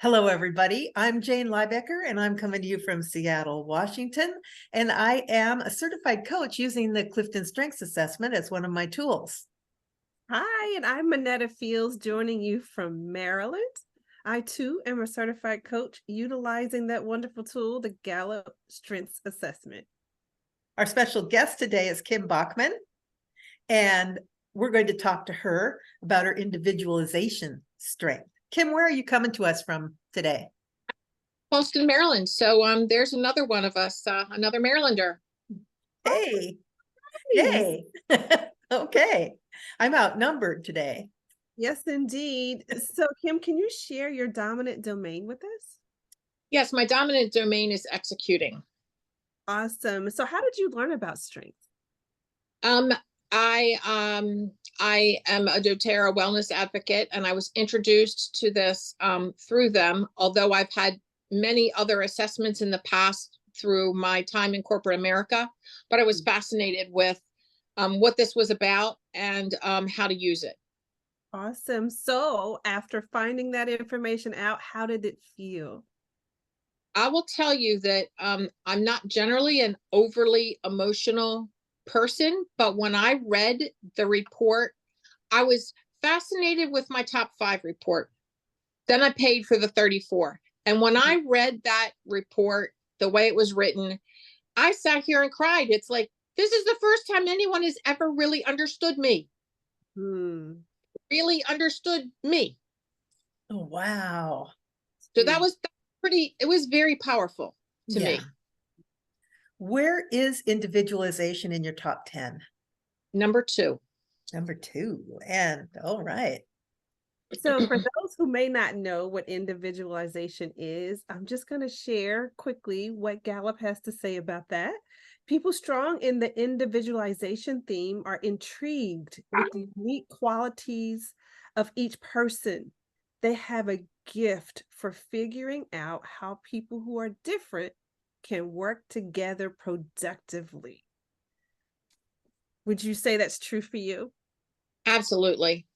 Hello, everybody. I'm Jane Liebecker, and I'm coming to you from Seattle, Washington. And I am a certified coach using the Clifton Strengths Assessment as one of my tools. Hi, and I'm Manetta Fields joining you from Maryland. I too am a certified coach utilizing that wonderful tool, the Gallup Strengths Assessment. Our special guest today is Kim Bachman, and we're going to talk to her about her individualization strength. Kim, where are you coming to us from today? Boston, Maryland. So there's another one of us, another Marylander. Hey, Nice. yay. Okay, I'm outnumbered today. Yes, indeed. So, Kim, can you share your dominant domain with us? Yes, my dominant domain is executing. Awesome. So, how did you learn about strength? Um, I am a doTERRA wellness advocate, and I was introduced to this through them, although I've had many other assessments in the past through my time in corporate America, but I was fascinated with what this was about and how to use it. Awesome. So, after finding that information out, how did it feel? I will tell you that I'm not generally an overly emotional person, but when I read the report, I was fascinated with my top 5 report. Then I paid for the 34. And when I read that report, the way it was written, I sat here and cried. It's like, this is the first time anyone has ever really understood me, Hmm. really understood me. Oh, wow. So that was pretty, it was very powerful to me. Where is individualization in your top 10? Number 2. Number 2. And all right. So, for those who may not know what individualization is, I'm just going to share quickly what Gallup has to say about that. People strong in the individualization theme are intrigued with the unique qualities of each person. They have a gift for figuring out how people who are different can work together productively. Would you say that's true for you? Absolutely.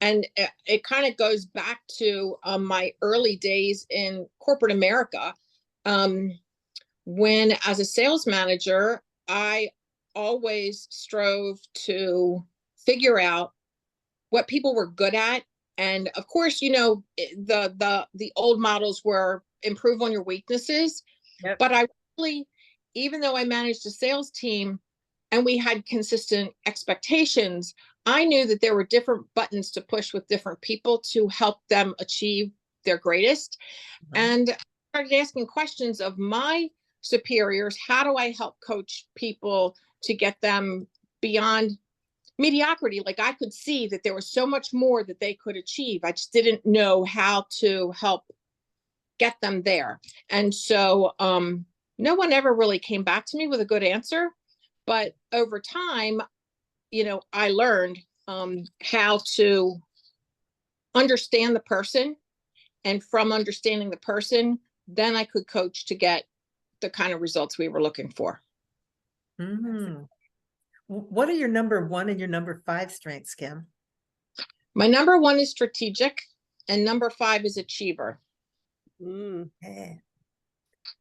And it kind of goes back to my early days in corporate America. When, as a sales manager, I always strove to figure out what people were good at. And of course, the old models were improve on your weaknesses. Yep. But I really, even though I managed a sales team and we had consistent expectations, I knew that there were different buttons to push with different people to help them achieve their greatest. And I started asking questions of my superiors. How do I help coach people to get them beyond mediocrity? Like, I could see that there was so much more that they could achieve. I just didn't know how to help get them there. And so no one ever really came back to me with a good answer. But over time, I learned how to understand the person. And from understanding the person, then I could coach to get the kind of results we were looking for. What are your number 1 and your number 5 strengths, Kim? My number 1 is strategic, and number 5 is achiever. Okay.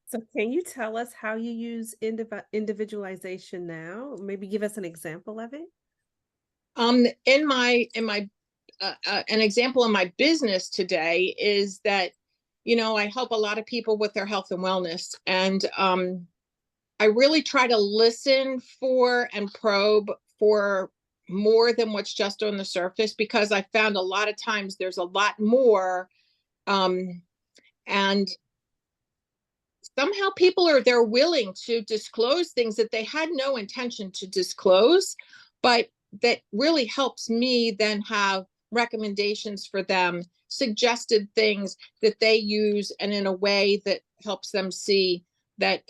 So can you tell us how you use individualization now? Maybe give us an example of it. In my an example in my business today is that, I help a lot of people with their health and wellness, and I really try to listen for and probe for more than what's just on the surface, because I found a lot of times there's a lot more, and somehow they're willing to disclose things that they had no intention to disclose, but that really helps me then have recommendations for them, suggested things that they use, and in a way that helps them see that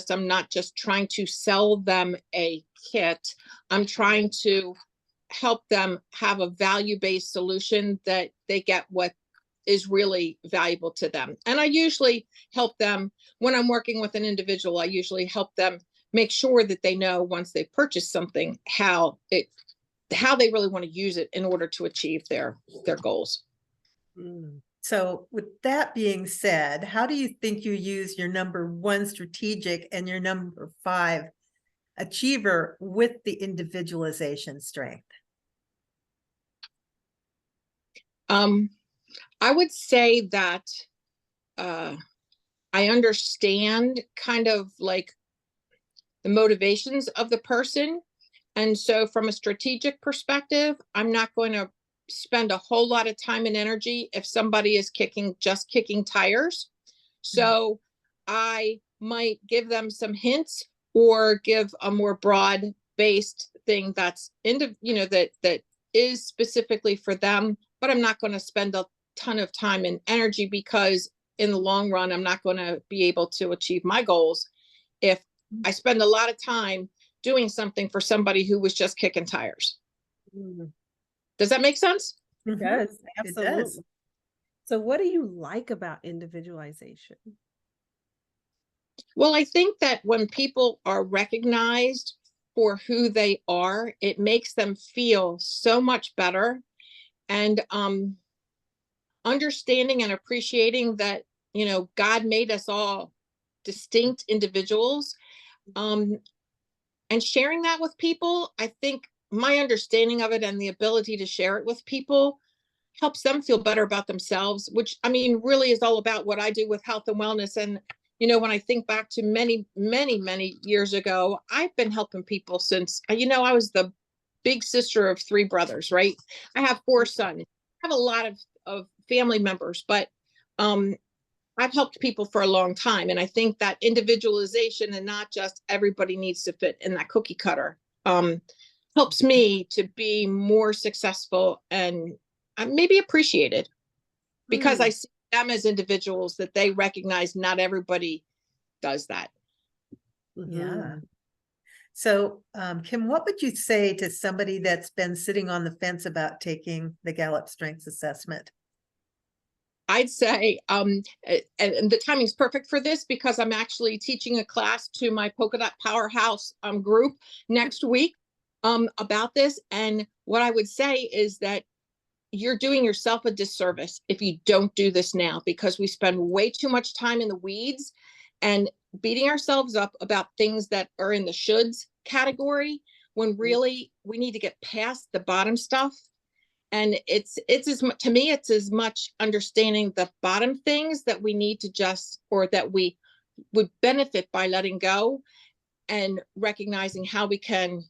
I'm not just trying to sell them a kit. I'm trying to help them have a value-based solution that they get what is really valuable to them. And I usually help them when I'm working with an individual. I usually help them make sure that they know, once they've purchased something, how they really want to use it in order to achieve their goals. So with that being said, how do you think you use your number 1 strategic and your number 5 achiever with the individualization strength? I would say that I understand kind of like the motivations of the person. And so from a strategic perspective, I'm not going to spend a whole lot of time and energy if somebody is just kicking tires. So I might give them some hints or give a more broad based thing that's that is specifically for them, but I'm not going to spend a ton of time and energy, because in the long run, I'm not going to be able to achieve my goals if I spend a lot of time doing something for somebody who was just kicking tires. Does that make sense? It does. It Absolutely. does. So what do you like about individualization? Well, I think that when people are recognized for who they are, it makes them feel so much better. And understanding and appreciating that, God made us all distinct individuals, and sharing that with people, I think my understanding of it and the ability to share it with people helps them feel better about themselves, which I mean, really is all about what I do with health and wellness. And, when I think back to many, many, many years ago, I've been helping people since, I was the big sister of 3 brothers, right? I have 4 sons. I have a lot of family members, but I've helped people for a long time. And I think that individualization and not just everybody needs to fit in that cookie cutter helps me to be more successful and maybe appreciated, because I see them as individuals that they recognize not everybody does that. Yeah. So, Kim, what would you say to somebody that's been sitting on the fence about taking the Gallup Strengths Assessment? I'd say, and the timing's perfect for this because I'm actually teaching a class to my Polka Dot Powerhouse group next week about this. And what I would say is that you're doing yourself a disservice if you don't do this now, because we spend way too much time in the weeds and beating ourselves up about things that are in the shoulds category, when really we need to get past the bottom stuff. And it's as much, to me, it's as much understanding the bottom things that we need to or that we would benefit by letting go, and recognizing how we can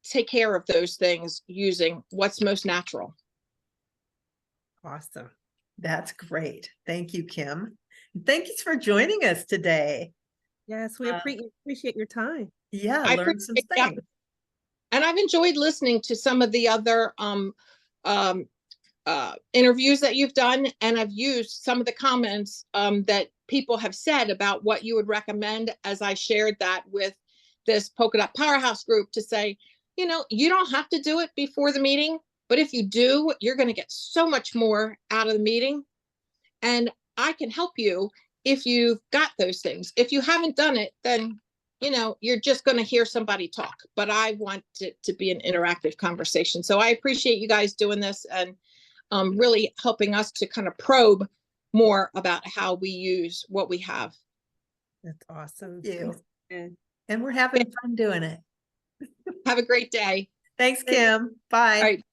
take care of those things using what's most natural. Awesome. That's great. Thank you, Kim. Thank you for joining us today. Yes, we appreciate your time. Yeah, I learn some appreciate things. And I've enjoyed listening to some of the other interviews that you've done, and I've used some of the comments that people have said about what you would recommend, as I shared that with this Polka Dot Powerhouse group, to say, you don't have to do it before the meeting, but if you do, you're going to get so much more out of the meeting. And I can help you if you've got those things. If you haven't done it, then you're just going to hear somebody talk. But I want it to be an interactive conversation. So I appreciate you guys doing this and really helping us to kind of probe more about how we use what we have. That's awesome. Thank you. And And we're having fun doing it. Have a great day. Thanks, Kim. Bye. All right.